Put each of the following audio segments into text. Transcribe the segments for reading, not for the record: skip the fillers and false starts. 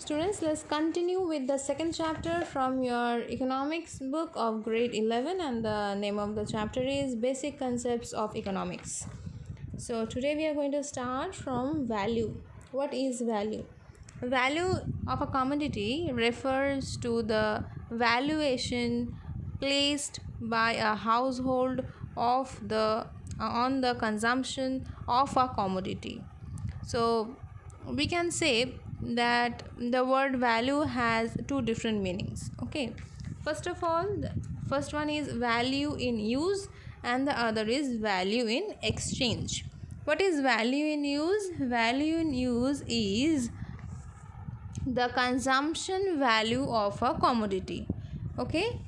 Students, let's continue with the second chapter from your economics book of grade 11, and the name of the chapter is Basic Concepts of Economics. So today we are going to start from value. What is value? Value of a commodity refers to the valuation placed by a household on the consumption of a commodity. So we can say that the word value has two different meanings. Okay, first of all, the first one is value in use and the other is value in exchange. What is value in use? Value in use is the consumption value of a commodity. Okay,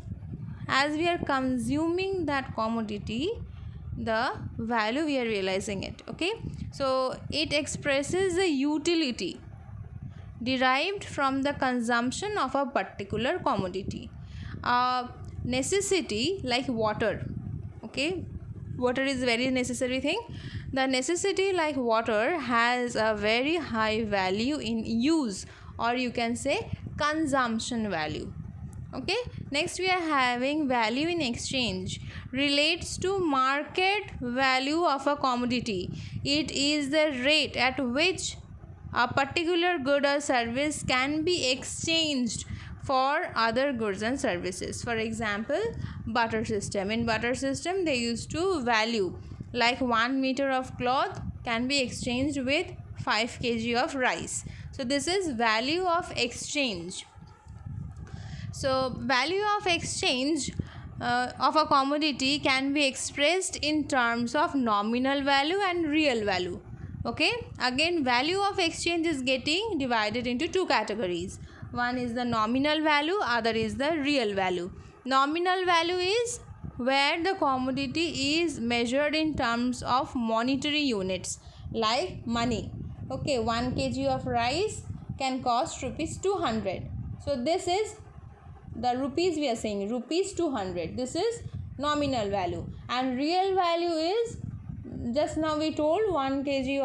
as we are consuming that commodity, the value we are realizing it. Okay, so it expresses the utility derived from the consumption of a particular commodity. A necessity like water. Okay, water is very necessary thing. The necessity like water has a very high value in use, or you can say consumption value. Okay, next we are having value in exchange. Relates to market value of a commodity. It is the rate at which a particular good or service can be exchanged for other goods and services. For example, barter system. In barter system, they used to value like 1 meter of cloth can be exchanged with 5 kg of rice. So this is value of exchange. So value of exchange of a commodity can be expressed in terms of nominal value and real value. Okay, again value of exchange is getting divided into two categories. One is the nominal value, other is the real value. Nominal value is where the commodity is measured in terms of monetary units like money. Okay, 1 kg of rice can cost rupees 200. So this is the rupees we are saying, rupees 200. This is nominal value, and real value is, just now we told 5 kg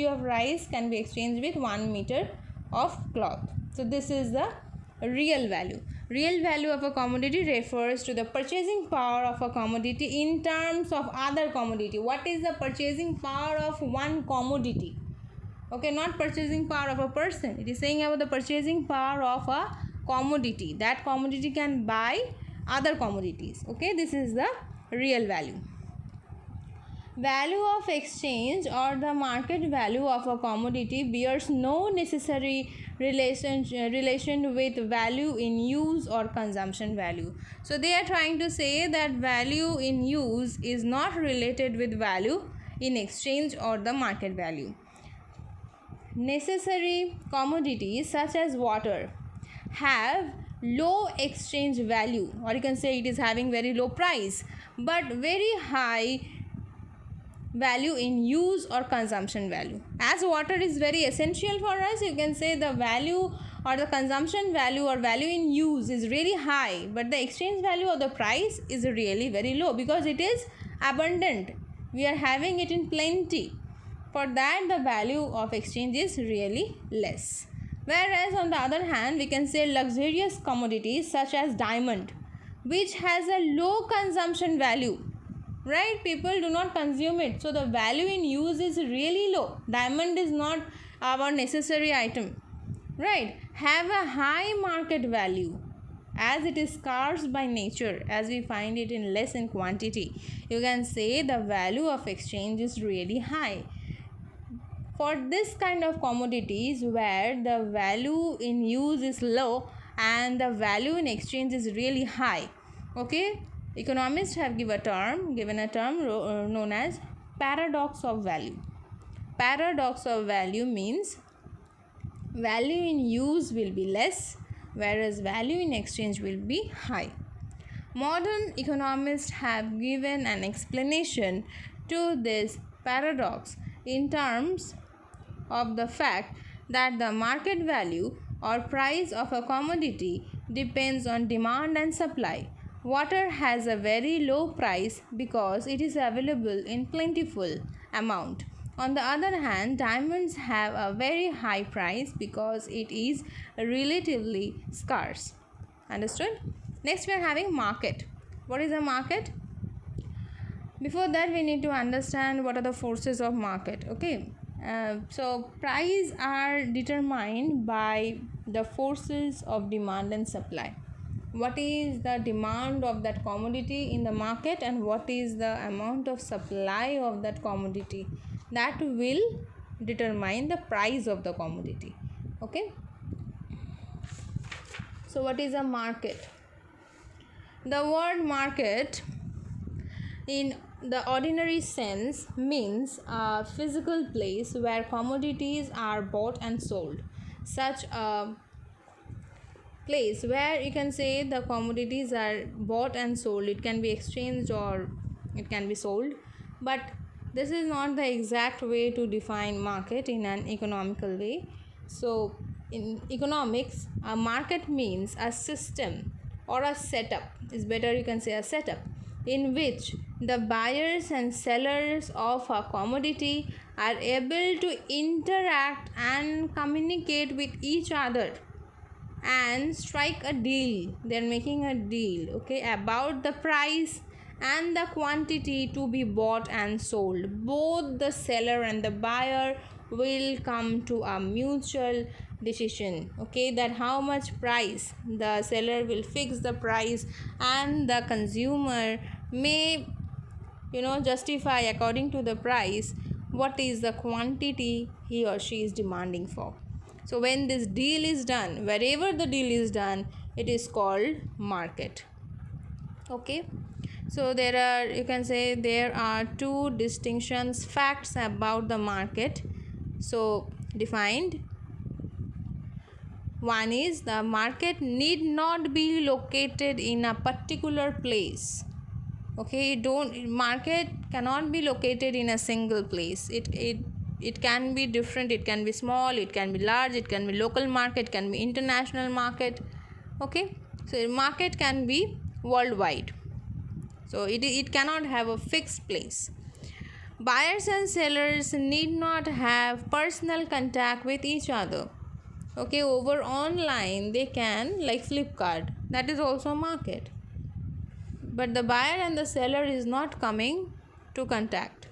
of rice can be exchanged with 1 meter of cloth. So this is the real value. Real value of a commodity refers to the purchasing power of a commodity in terms of other commodity. What is the purchasing power of one commodity? Okay, not purchasing power of a person. It is saying about the purchasing power of a commodity. That commodity can buy other commodities. Okay, this is the real value. Value of exchange or the market value of a commodity bears no necessary relation with value in use or consumption value. So they are trying to say that value in use is not related with value in exchange or the market value. Necessary commodities such as water have low exchange value, or you can say it is having very low price but very high value in use or consumption value. As water is very essential for us, you can say the value or the consumption value or value in use is really high, but the exchange value or the price is really very low because it is abundant. We are having it in plenty. For that, the value of exchange is really less. Whereas on the other hand, we can say luxurious commodities such as diamond, which has a low consumption value. Right, people do not consume it, so the value in use is really low. Diamond is not our necessary item, right? Have a high market value as it is scarce by nature, as we find it in less in quantity. You can say the value of exchange is really high. For this kind of commodities where the value in use is low and the value in exchange is really high, okay, economists have given a term known as paradox of value. Paradox of value means value in use will be less, whereas value in exchange will be high. Modern economists have given an explanation to this paradox in terms of the fact that the market value or price of a commodity depends on demand and supply. Water has a very low price because it is available in plentiful amount. On the other hand, diamonds have a very high price because it is relatively scarce. Understood? Next we are having market. What is a market? Before that we need to understand what are the forces of market. Okay, so price are determined by the forces of demand and supply. What is the demand of that commodity in the market and what is the amount of supply of that commodity, that will determine the price of the commodity. Okay, so what is a market? The word market in the ordinary sense means a physical place where commodities are bought and sold. Such a place where you can say the commodities are bought and sold, it can be exchanged or it can be sold, but this is not the exact way to define market in an economical way. So in economics, a market means a system or a setup, is better you can say a setup, in which the buyers and sellers of a commodity are able to interact and communicate with each other and strike a deal. They're making a deal, okay, about the price and the quantity to be bought and sold. Both the seller and the buyer will come to a mutual decision, okay, that how much price the seller will fix the price and the consumer may justify according to the price what is the quantity he or she is demanding for. So when this deal is done, wherever the deal is done, it is called market. Okay, so there are, you can say there are two distinctions, facts about the market so defined. One is the market need not be located in a particular place. Okay, market cannot be located in a single place. It can be different, it can be small, it can be large, it can be local market, it can be international market. Okay, so market can be worldwide, so it cannot have a fixed place. Buyers and sellers need not have personal contact with each other. Okay, over online they can, like Flipkart, that is also a market, but the buyer and the seller is not coming to contact,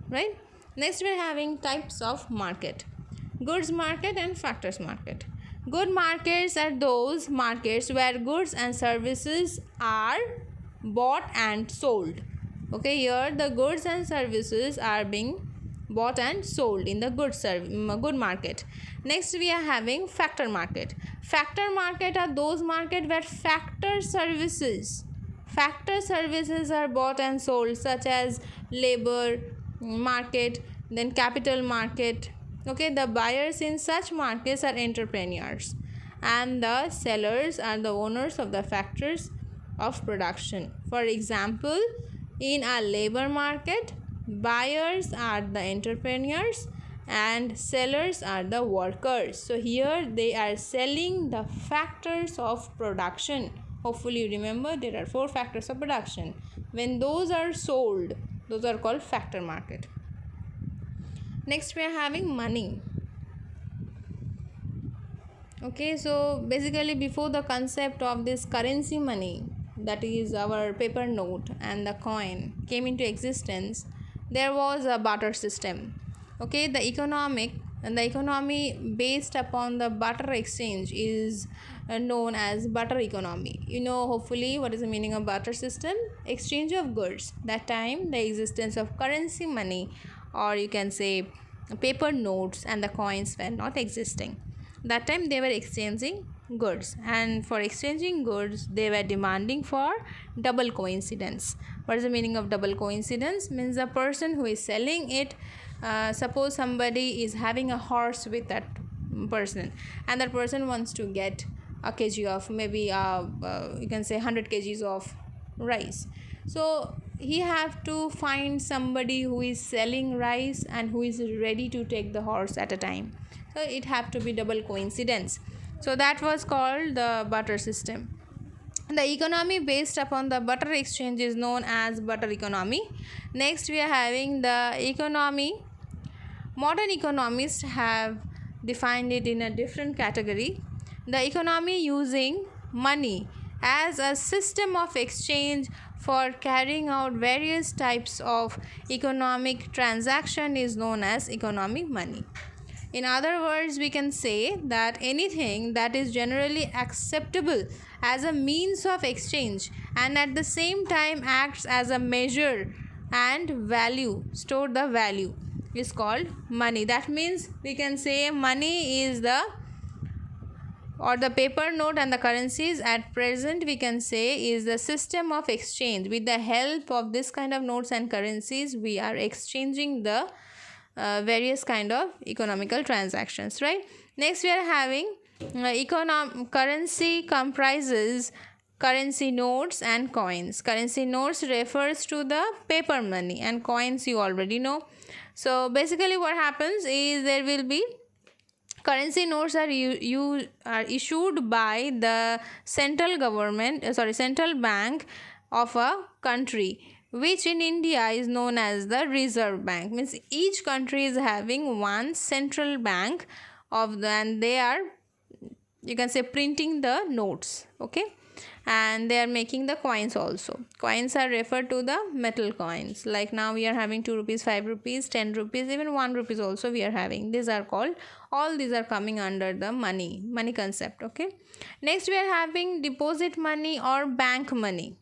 right? Next we're having types of market: goods market and factors market. Good markets are those markets where goods and services are bought and sold. Okay, here the goods and services are being bought and sold in the good market. Next we are having factor market. Factor market are those market where factor services are bought and sold, such as labor market, then capital market. Okay, the buyers in such markets are entrepreneurs and the sellers are the owners of the factors of production. For example, in a labor market, buyers are the entrepreneurs and sellers are the workers. So here they are selling the factors of production. Hopefully you remember there are 4 factors of production. When those are sold, those are called factor market. Next we are having money. Okay, so basically before the concept of this currency money, that is our paper note and the coin, came into existence, there was a barter system. Okay, the economy based upon the barter exchange is known as barter economy. Hopefully what is the meaning of barter system? Exchange of goods. That time the existence of currency money, or you can say paper notes and the coins, were not existing. That time they were exchanging goods, and for exchanging goods they were demanding for double coincidence. What is the meaning of double coincidence? Means the person who is selling it, suppose somebody is having a horse with that person, and that person wants to get a kg of, maybe you can say 100 kgs of rice. So he have to find somebody who is selling rice and who is ready to take the horse at a time. So it have to be double coincidence. So that was called the barter system. The economy based upon the barter exchange is known as barter economy. Next we are having the economy Modern economists have defined it in a different category. The economy using money as a system of exchange for carrying out various types of economic transaction is known as economic money. In other words, we can say that anything that is generally acceptable as a means of exchange and at the same time acts as a measure and value, store the value, is called money. That means we can say money is the paper note and the currencies at present we can say is the system of exchange. With the help of this kind of notes and currencies, we are exchanging the various kind of economical transactions, right? Next we are having currency comprises currency notes and coins. Currency notes refers to the paper money and coins you already know. So basically what happens is there will be currency notes are issued by the central government central bank of a country, which in India is known as the Reserve Bank. Means each country is having one central bank and they are, you can say, printing the notes, okay, and they are making the coins also. Coins are referred to the metal coins, like now we are having 2 rupees, 5 rupees, 10 rupees, even 1 rupees also we are having. These are called, all these are coming under the money concept, okay. Next we are having deposit money or bank money,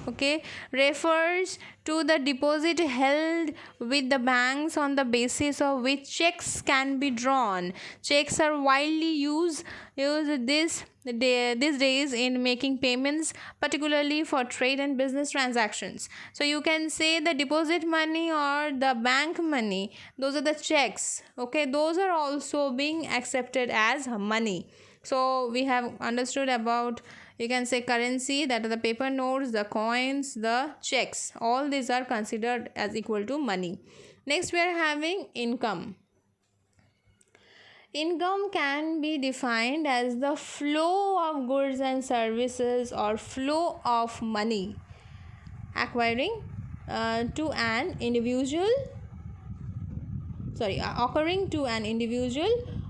okay, refers to the deposit held with the banks on the basis of which checks can be drawn. Checks are widely used these days in making payments, particularly for trade and business transactions. So you can say the deposit money or the bank money, those are the checks, okay, those are also being accepted as money. So we have understood about, you can say, currency, that are the paper notes, the coins, the checks, all these are considered as equal to money. Next we are having income. Income can be defined as the flow of goods and services or flow of money occurring to an individual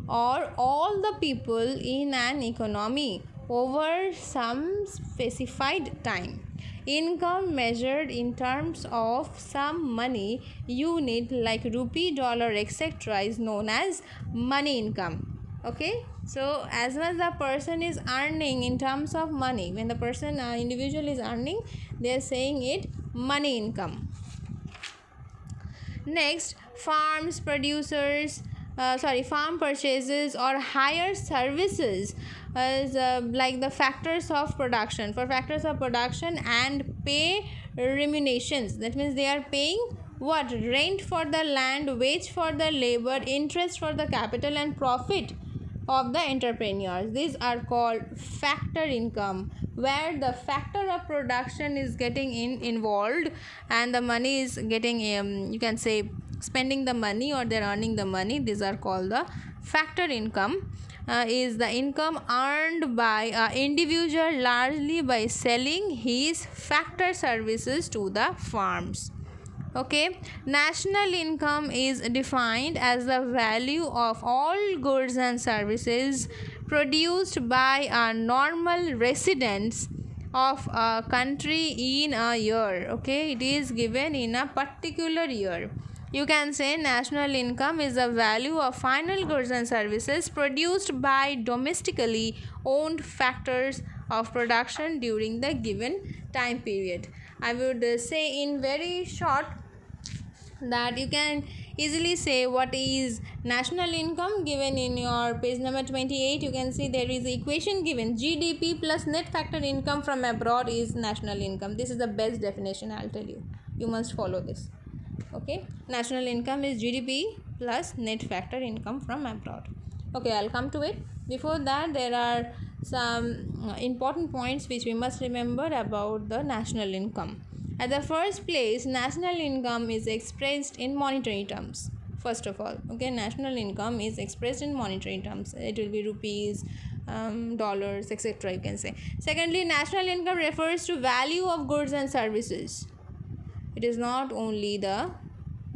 or all the people in an economy over some specified time. Income measured in terms of some money unit like rupee, dollar, etc. is known as money income, okay. So as much the person is earning in terms of money, when the person individual is earning, they are saying it money income. Next, farm purchases or higher services as like the factors of production. For factors of production and pay remunerations, that means they are paying what? Rent for the land, wage for the labor, interest for the capital, and profit of the entrepreneurs. These are called factor income, where the factor of production is getting involved and the money is getting you can say spending the money or they're earning the money. These are called the factor income. Is the income earned by an individual largely by selling his factor services to the farms, okay. National income is defined as the value of all goods and services produced by a normal residents of a country in a year, okay. It is given in a particular year. You can say national income is the value of final goods and services produced by domestically owned factors of production during the given time period. I would say in very short that you can easily say what is national income. Given in your page number 28, you can see there is equation given: GDP plus net factor income from abroad is national income. This is the best definition, I'll tell you. You must follow this, okay. National income is GDP plus net factor income from abroad, okay. I'll come to it. Before that, there are some important points which we must remember about the national income. At the first place, national income is expressed in monetary terms. First of all, okay, national income is expressed in monetary terms. It will be rupees, dollars, etc. you can say. Secondly, national income refers to value of goods and services. It is not only the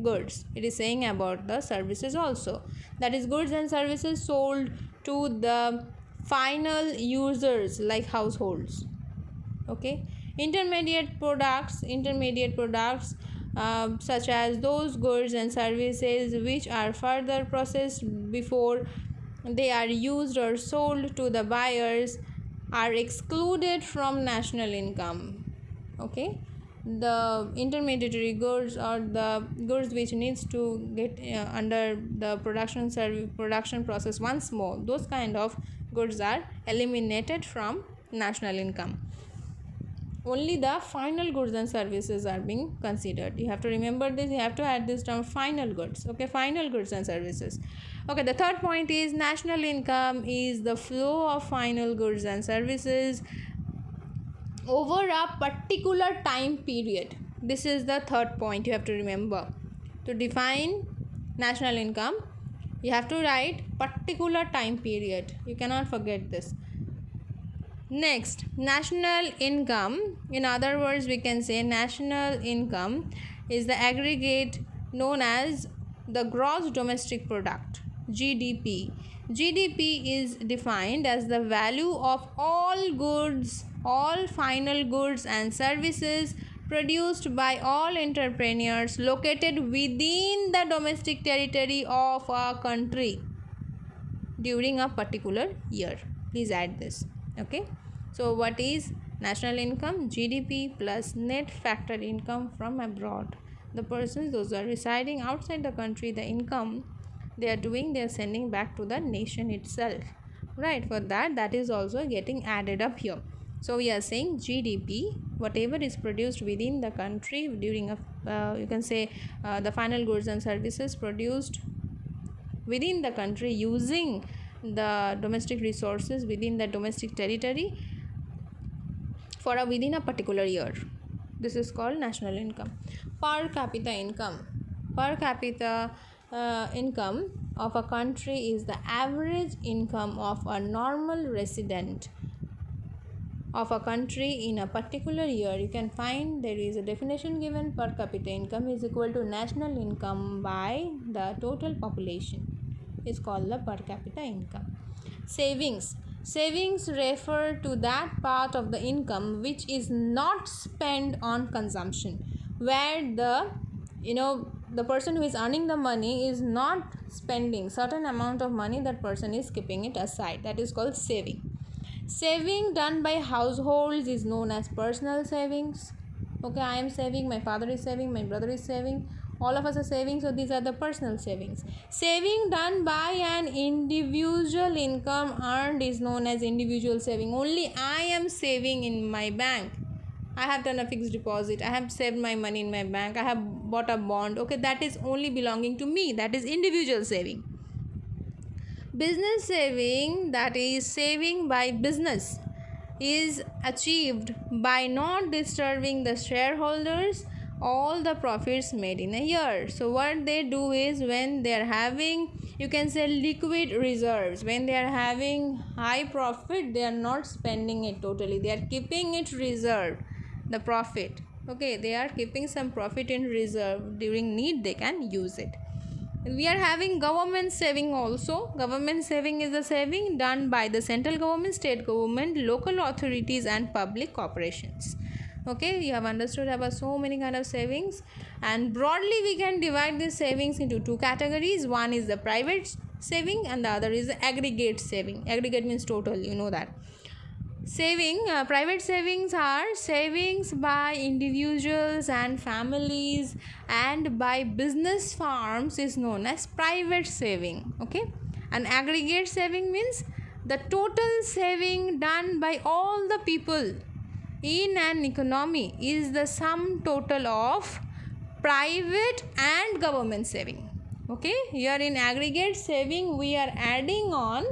goods. It is saying about the services also. That is goods and services sold to the final users like households. Okay. Intermediate products such as those goods and services which are further processed before they are used or sold to the buyers are excluded from national income. Okay, the intermediary goods or the goods which needs to get under the production process once more, those kind of goods are eliminated from national income. Only the final goods and services are being considered. You have to remember this. You have to add this term, final goods. Okay, final goods and services. Okay, the third point is national income is the flow of final goods and services over a particular time period. This is the third point you have to remember. To define national income, you have to write particular time period. You cannot forget this. Next, national income. In other words, we can say national income is the aggregate known as the gross domestic product, GDP. GDP is defined as the value of all goods, all final goods and services produced by all entrepreneurs located within the domestic territory of a country during a particular year. Please add this. Okay, so what is national income? GDP plus net factor income from abroad. The persons, those are residing outside the country, the income they are sending back to the nation itself, right? For that is also getting added up here. So we are saying GDP, whatever is produced within the country during a you can say the final goods and services produced within the country using the domestic resources within the domestic territory within a particular year. This is called national income. Per capita income. Per capita income of a country is the average income of a normal resident of a country in a particular year. You can find there is a definition given: per capita income is equal to national income by the total population. Is called the per capita income. Savings refer to that part of the income which is not spent on consumption, where the person who is earning the money is not spending certain amount of money, that person is keeping it aside. That is called saving. Saving done by households is known as personal savings. Okay, I am saving, my father is saving, my brother is saving, all of us are saving, so these are the personal savings. Saving done by an individual income earned is known as individual saving. Only I am saving in my bank. I have done a fixed deposit, I have saved my money in my bank, I have bought a bond. Okay, that is only belonging to me. That is individual saving. Business saving, that is saving by business, is achieved by not disturbing the shareholders all the profits made in a year. So what they do is, when they are having, you can say, liquid reserves, when they are having high profit, they are not spending it totally, they are keeping it reserved, the profit. Okay, they are keeping some profit in reserve. During need they can use it. We are having government saving also. Government saving is the saving done by the central government, state government, local authorities and public corporations. Okay, you have understood about so many kind of savings, and broadly we can divide these savings into two categories. One is the private saving and the other is the aggregate saving. Aggregate means total, you know that. Private savings are savings by individuals and families and by business firms is known as private saving. Okay, and aggregate saving means the total saving done by all the people in an economy is the sum total of private and government saving. Okay, here in aggregate saving we are adding on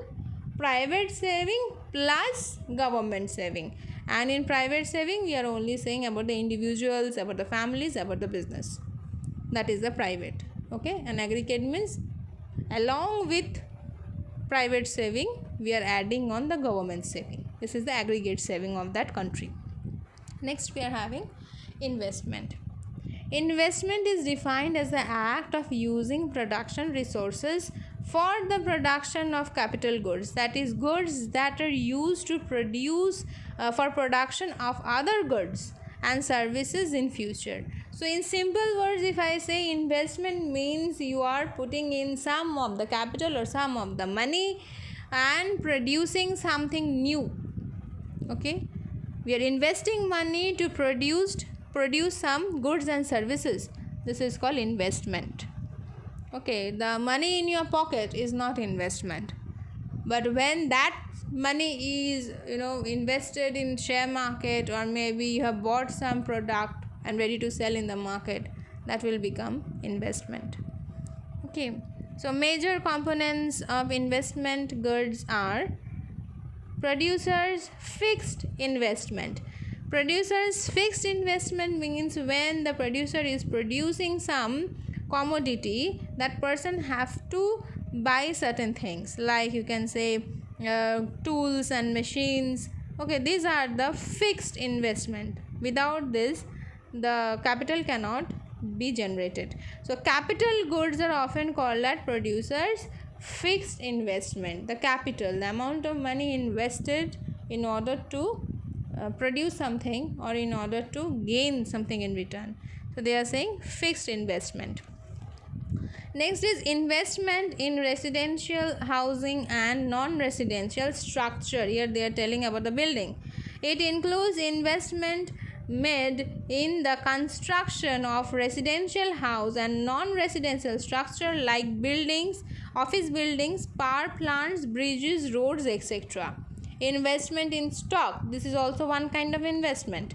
private saving plus government saving, and in private saving we are only saying about the individuals, about the families, about the business. That is the private. Okay, and aggregate means along with private saving we are adding on the government saving. This is the aggregate saving of that country. Next we are having investment. Investment is defined as the act of using production resources for the production of capital goods, that is goods that are used to produce for production of other goods and services in future. So in simple words, if I say investment means you are putting in some of the capital or some of the money and producing something new. Okay, we are investing money to produce some goods and services. This is called investment. Okay, the money in your pocket is not investment, but when that money is invested in share market, or maybe you have bought some product and ready to sell in the market, that will become investment. Okay, so major components of investment goods are producers fixed investment. Producers fixed investment means when the producer is producing some commodity, that person have to buy certain things, like you can say tools and machines. Okay, these are the fixed investment. Without this, the capital cannot be generated. So capital goods are often called as producers fixed investment. The capital, the amount of money invested in order to produce something or in order to gain something in return. So they are saying fixed investment. Next is investment in residential housing and non-residential structure. Here they are telling about the building. It includes investment made in the construction of residential house and non-residential structure like buildings, office buildings, power plants, bridges, roads, etc. Investment in stock. This is also one kind of investment.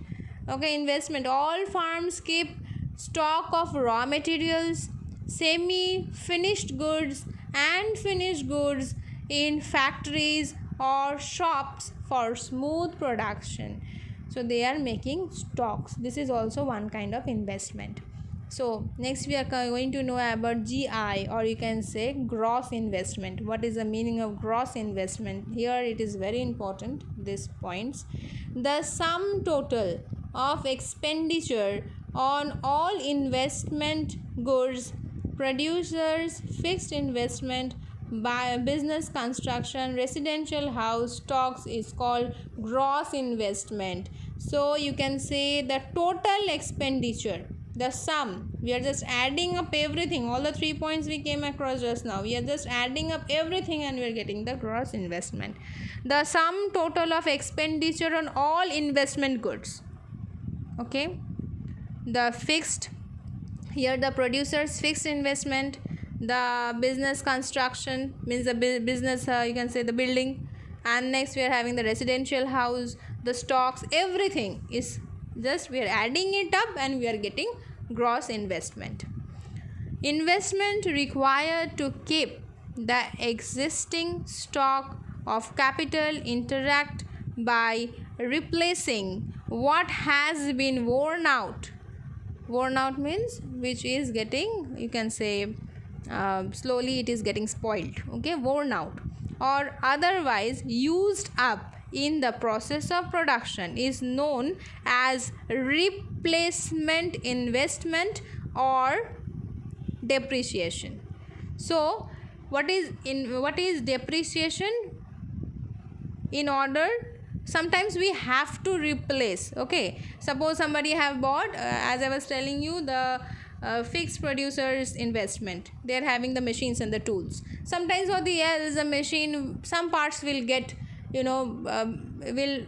Okay, investment. All farms keep stock of raw materials, semi-finished goods and finished goods in factories or shops for smooth production. So they are making stocks. This is also one kind of investment. So next we are going to know about GI, or you can say gross investment. What is the meaning of gross investment? Here it is very important, these points. The sum total of expenditure on all investment goods, producers fixed investment, by business construction, residential house, stocks is called gross investment. So you can say the total expenditure, the sum. We are just adding up everything, all the 3 points we came across just now. We are just adding up everything and we are getting the gross investment. The sum total of expenditure on all investment goods. Okay, the fixed, here the producers fixed investment, the business construction means the business, you can say the building, and next we are having the residential house, the stocks, everything is just we are adding it up and we are getting gross investment. Investment required to keep the existing stock of capital intact by replacing what has been worn out. Worn out means which is getting, you can say slowly it is getting spoiled. Okay, worn out or otherwise used up in the process of production is known as replacement investment or depreciation. So what is depreciation? In order, sometimes we have to replace. Okay, suppose somebody have bought as I was telling you, the fixed producers investment, they are having the machines and the tools. Sometimes for the else the machine, some parts will get will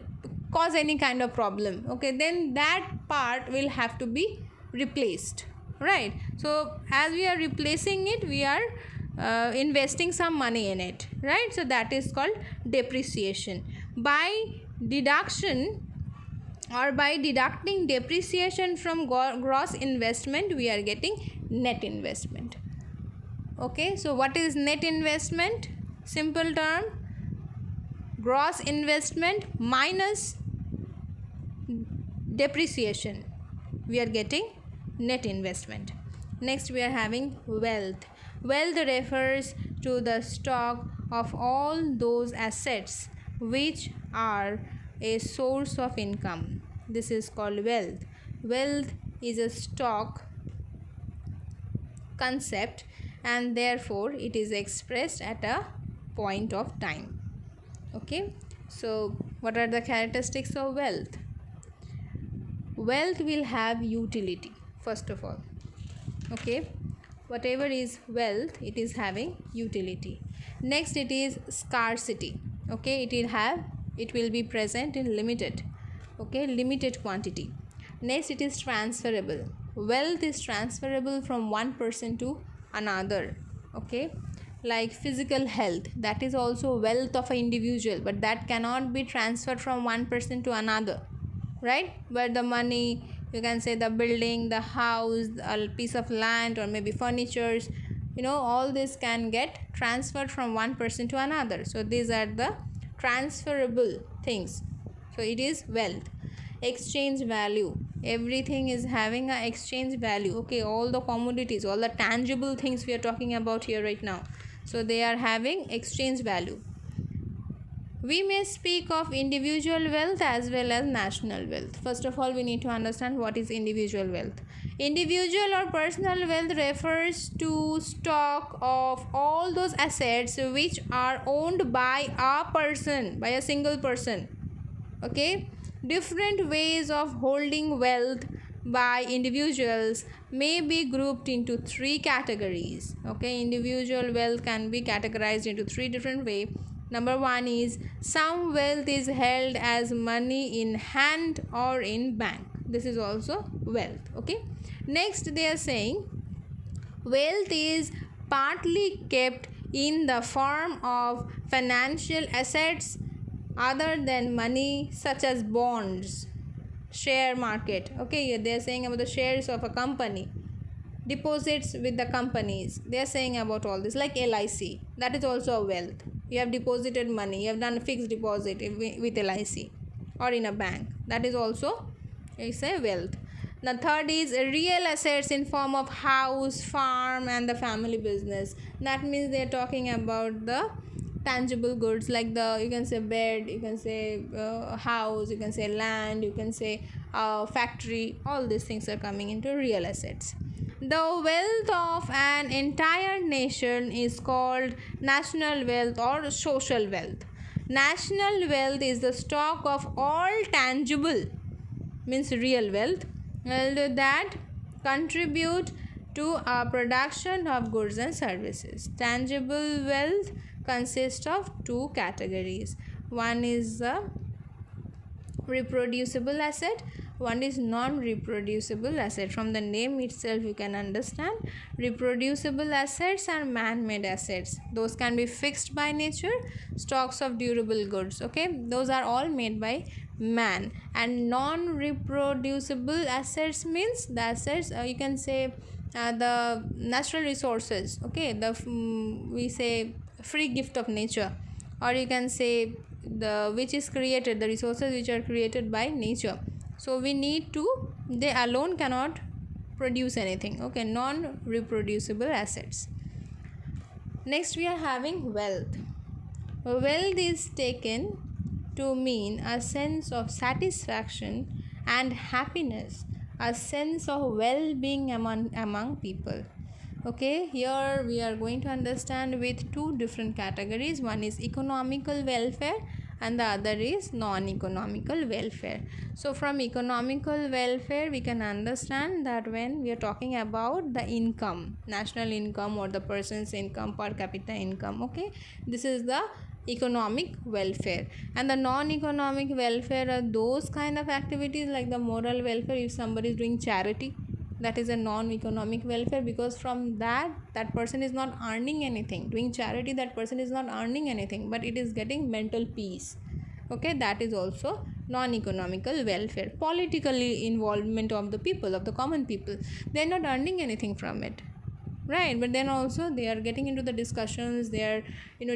cause any kind of problem. Okay, then that part will have to be replaced, right? So as we are replacing it, we are investing some money in it, right? So that is called depreciation. By deduction or by deducting depreciation from gross investment, we are getting net investment. Okay, so what is net investment? Simple term, gross investment minus depreciation, we are getting net investment. Next we are having wealth. Wealth refers to the stock of all those assets which are a source of income. This is called wealth. Wealth is a stock concept, and therefore it is expressed at a point of time. Okay, so what are the characteristics of wealth? Wealth will have utility, first of all. Okay, whatever is wealth, it is having utility. Next, it is scarcity. Okay, it will be present in limited quantity. Next, it is transferable. Wealth is transferable from one person to another. Okay, like physical health, that is also wealth of an individual, but that cannot be transferred from one person to another, right? But the money, you can say the building, the house, a piece of land, or maybe furnitures, all this can get transferred from one person to another. So these are the transferable things. So it is wealth. Exchange value, everything is having a exchange value. Okay, all the commodities, all the tangible things we are talking about here right now, so they are having exchange value. We may speak of individual wealth as well as national wealth. First of all, we need to understand what is individual wealth. Individual or personal wealth refers to stock of all those assets which are owned by a person, by a single person. Okay, different ways of holding wealth by individuals may be grouped into three categories. Okay, individual wealth can be categorized into three different ways. Number one is some wealth is held as money in hand or in bank. This is also wealth. Okay, next they are saying wealth is partly kept in the form of financial assets other than money, such as bonds, share market. Okay, they are saying about the shares of a company, deposits with the companies. They are saying about all this, like LIC, that is also a wealth. You have deposited money, you have done a fixed deposit with LIC or in a bank, that is also it's a wealth. The third is real assets in form of house, farm, and the family business. That means they are talking about the tangible goods, like you can say bed, you can say house, you can say land, you can say factory. All these things are coming into real assets. The wealth of an entire nation is called national wealth or social wealth. National wealth is the stock of all tangible, means real wealth, that contribute to a production of goods and services. Tangible wealth consists of two categories. One is the reproducible asset, one is non-reproducible asset. From the name itself you can understand, reproducible assets are man-made assets. Those can be fixed by nature, stocks of durable goods. Okay, those are all made by man. And non-reproducible assets means the assets, you can say the natural resources. Okay, we say free gift of nature, or you can say which is created, the resources which are created by nature. So we need to, they alone cannot produce anything. Okay, non-reproducible assets. Next we are having wealth. Wealth is taken to mean a sense of satisfaction and happiness, a sense of well-being among people. Okay, here we are going to understand with two different categories. One is economical welfare and the other is non-economical welfare. So from economical welfare we can understand that when we are talking about the income, national income, or the person's income, per capita income. Okay, this is the economic welfare. And the non-economic welfare are those kind of activities like the moral welfare. If somebody is doing charity, that is a non-economic welfare, because from that person is not earning anything. Doing charity, that person is not earning anything, but it is getting mental peace. Okay, that is also non-economical welfare. Politically involvement of the people, of the common people, they are not earning anything from it, right? But then also they are getting into the discussions, they are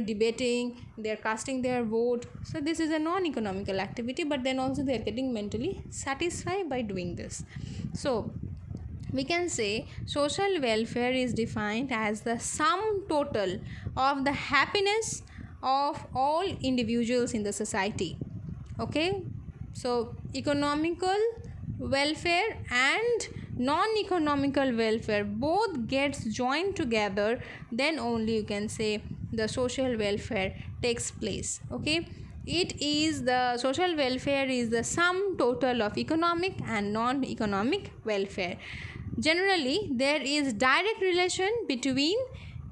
debating, they are casting their vote. So this is a non-economical activity, but then also they are getting mentally satisfied by doing this. So we can say social welfare is defined as the sum total of the happiness of all individuals in the society. Okay, so economical welfare and non-economical welfare both gets joined together, then only you can say the social welfare takes place. Okay, it is the social welfare is the sum total of economic and non-economic welfare. Generally, there is direct relation between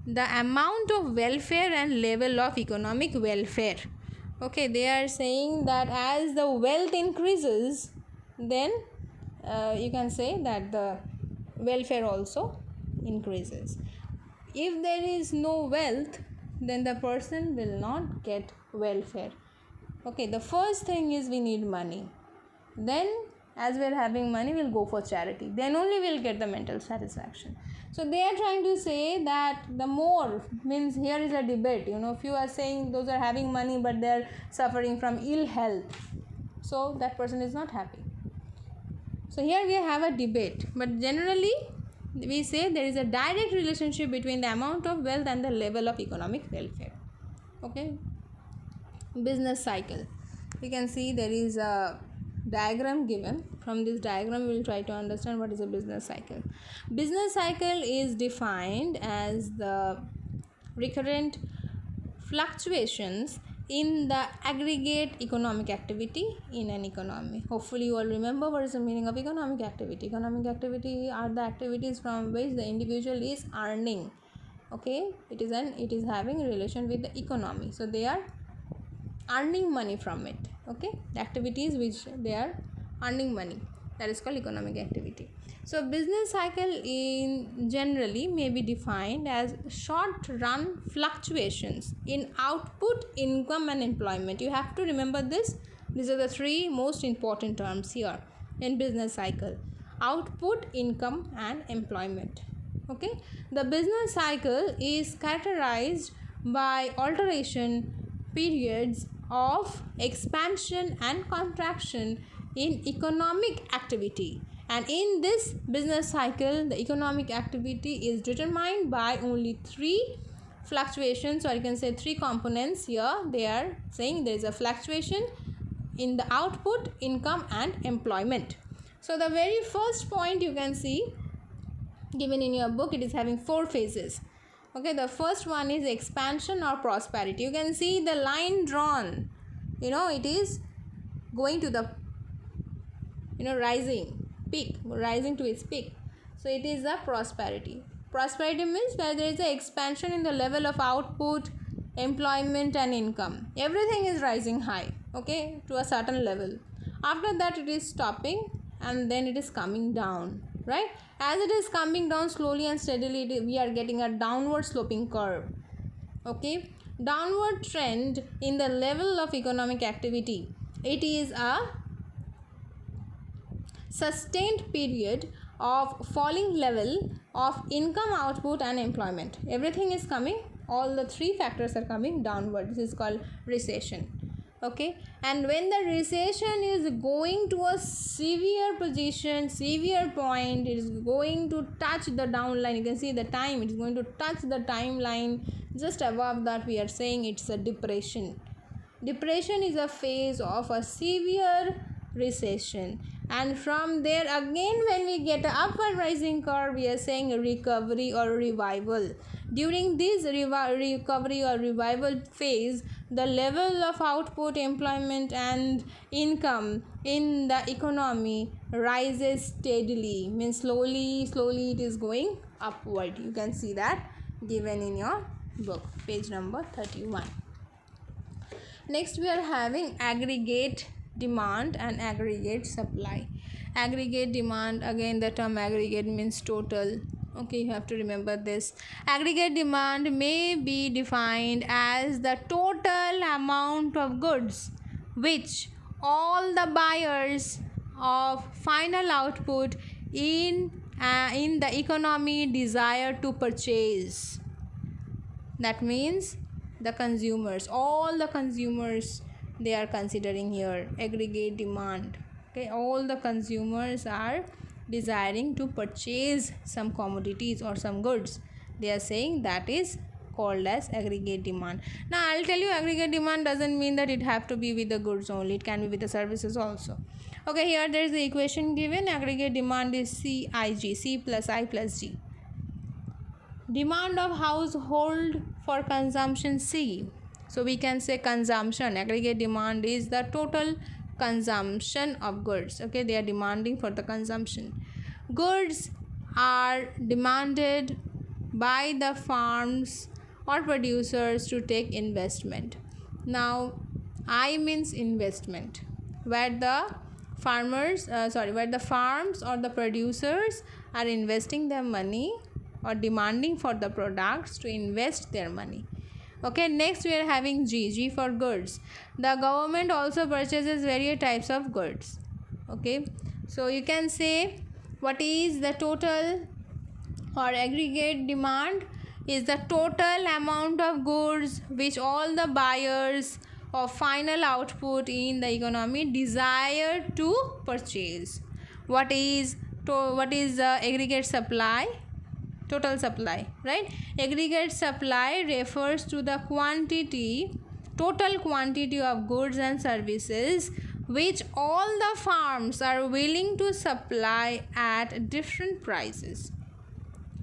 the amount of welfare and level of economic welfare. Okay, they are saying that as the wealth increases, then you can say that the welfare also increases. If there is no wealth, then the person will not get welfare. Okay, the first thing is we need money. Then as we are having money, we'll go for charity, then only we'll get the mental satisfaction. So they are trying to say that the more means, here is a debate, if you are saying those are having money but they are suffering from ill health, so that person is not happy. So here we have a debate, but generally we say there is a direct relationship between the amount of wealth and the level of economic welfare. Okay, business cycle. You can see there is a diagram given. From this diagram we will try to understand what is a business cycle. Business cycle is defined as the recurrent fluctuations in the aggregate economic activity in an economy. Hopefully you all remember what is the meaning of economic activity. Economic activity are the activities from which the individual is earning. Okay, it is having a relation with the economy, so they are earning money from it. Okay, the activities which they are earning money, that is called economic activity. So business cycle in generally may be defined as short run fluctuations in output, income and employment. You have to remember this. These are the three most important terms here in business cycle: output, income and employment. Okay, the business cycle is characterized by alternation periods of expansion and contraction in economic activity, and in this business cycle the economic activity is determined by only three fluctuations, or you can say three components. Here they are saying there is a fluctuation in the output, income and employment. So the very first point you can see given in your book, it is having four phases. Okay, the first one is expansion or prosperity. You can see the line drawn, it is going to the rising to its peak. So it is a prosperity. Prosperity means where there is an expansion in the level of output, employment and income. Everything is rising high, okay, to a certain level. After that it is stopping and then it is coming down, right? As it is coming down slowly and steadily, we are getting a downward sloping curve. Okay, downward trend in the level of economic activity. It is a sustained period of falling level of income, output and employment. Everything is coming, all the three factors are coming downward. This is called recession. Okay, and when the recession is going to a severe point, it is going to touch the downline. You can see the time, it is going to touch the timeline. Just above that we are saying it's a depression. Depression is a phase of a severe recession, and from there again when we get an upward rising curve, we are saying a recovery or revival. During this recovery or revival phase, the level of output, employment and income in the economy rises steadily, means slowly it is going upward. You can see that given in your book, page number 31. Next we are having aggregate demand and aggregate supply. Aggregate demand, again the term aggregate means total. Okay, you have to remember this. Aggregate demand may be defined as the total amount of goods which all the buyers of final output in the economy desire to purchase. That means the consumers, all the consumers, they are considering here aggregate demand. Okay, all the consumers are desiring to purchase some commodities or some goods. They are saying that is called as aggregate demand. Now I'll tell you, aggregate demand doesn't mean that it have to be with the goods only, it can be with the services also. Okay, here there is the equation given. Aggregate demand is CIG, C plus I plus G. Demand of household for consumption, C. So we can say consumption. Aggregate demand is the total consumption of goods. Okay, they are demanding for the consumption. Goods are demanded by the farms or producers to take investment. Now I means investment, where the where the farms or the producers are investing their money or demanding for the products to invest their money. Okay, next we are having G for goods. The government also purchases various types of goods. Okay, so you can say what is the total or aggregate demand is the total amount of goods which all the buyers of final output in the economy desire to purchase. What is the aggregate supply? Total supply, right? Aggregate supply refers to the total quantity of goods and services which all the farms are willing to supply at different prices.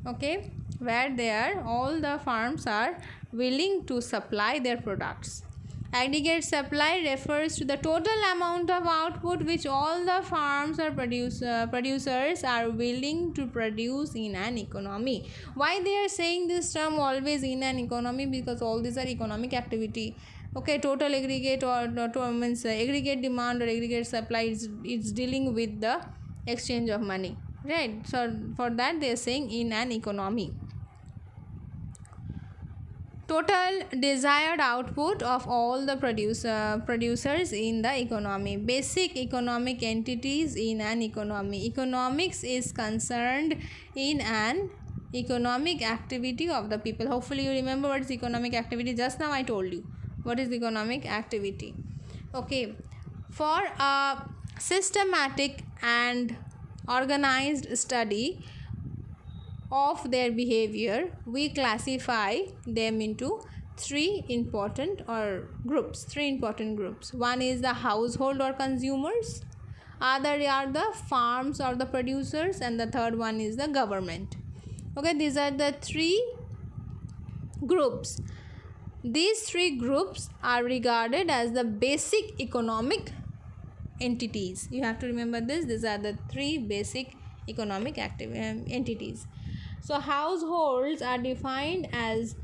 Okay, where all the farms are willing to supply their products. Aggregate supply refers to the total amount of output which all the farms or producers are willing to produce in an economy. Why they are saying this term always in an economy? Because all these are economic activity. Okay, total aggregate or means aggregate demand or aggregate supply is dealing with the exchange of money, right? So for that they are saying in an economy. Total desired output of all the producers in the economy. Basic economic entities in an economy. Economics is concerned in an economic activity of the people. Hopefully you remember what is economic activity. Just now I told you what is economic activity. Okay, for a systematic and organized study of their behavior, we classify them into three important groups. One is the household or consumers, other are the farms or the producers, and the third one is the government. Okay, these are the three groups. These three groups are regarded as the basic economic entities. You have to remember this. These are the three basic economic entities. So households are defined as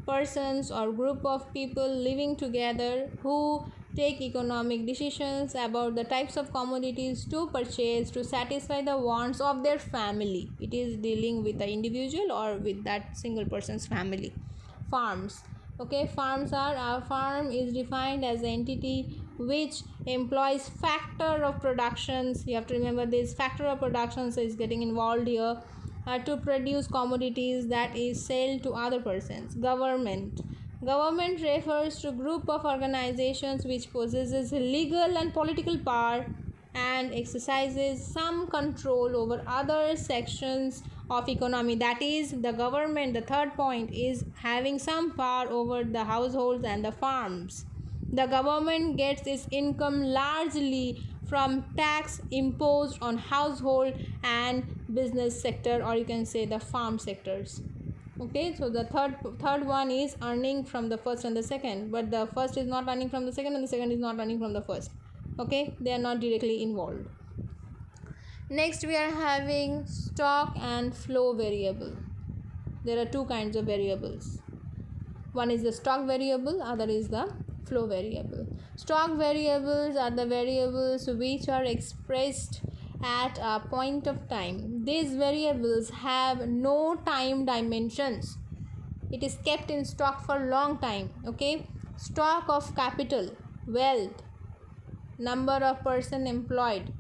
persons or group of people living together who take economic decisions about the types of commodities to purchase to satisfy the wants of their family. It is dealing with the individual or with that single person's family. Farms. Okay, a farm is defined as an entity which employs factor of productions. You have to remember this factor of productions is getting involved here to produce commodities that is sold to other persons. Government refers to group of organizations which possesses legal and political power and exercises some control over other sections of economy. That is, the government, the third point, is having some power over the households and the farms. The government gets its income largely from tax imposed on household and business sector, or you can say the farm sectors. Okay, so the third one is earning from the first and the second, but the first is not earning from the second and the second is not earning from the first. Okay, they are not directly involved. Next we are having stock and flow variable. There are two kinds of variables. One is the stock variable, other is the flow variable. Stock variables are the variables which are expressed at a point of time. These variables have no time dimensions. It is kept in stock for long time. Okay, stock of capital, wealth, number of person employed,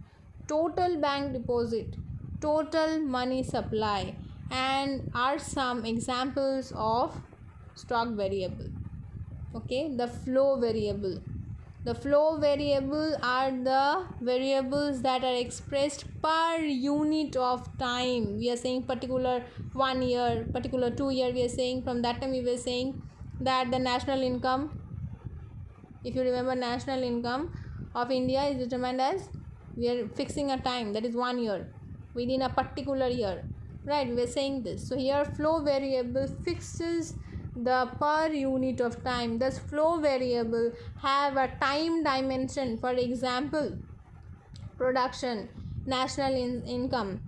total bank deposit, total money supply, and are some examples of stock variable. Okay, the flow variable. The flow variable are the variables that are expressed per unit of time. We are saying particular 1 year, particular 2 year. We are saying from that time we were saying that the national income, if you remember, national income of India is determined as, we are fixing a time, that is 1 year, within a particular year, right? We are saying this. So here flow variable fixes the per unit of time. Thus flow variable have a time dimension. For example, production, national income,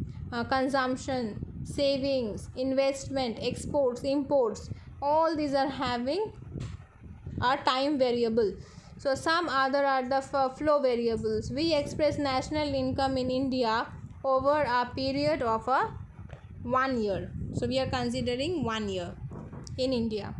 consumption, savings, investment, exports, imports, all these are having a time variable. So some other are the flow variables. We express national income in India over a period of 1 year. So we are considering 1 year in India.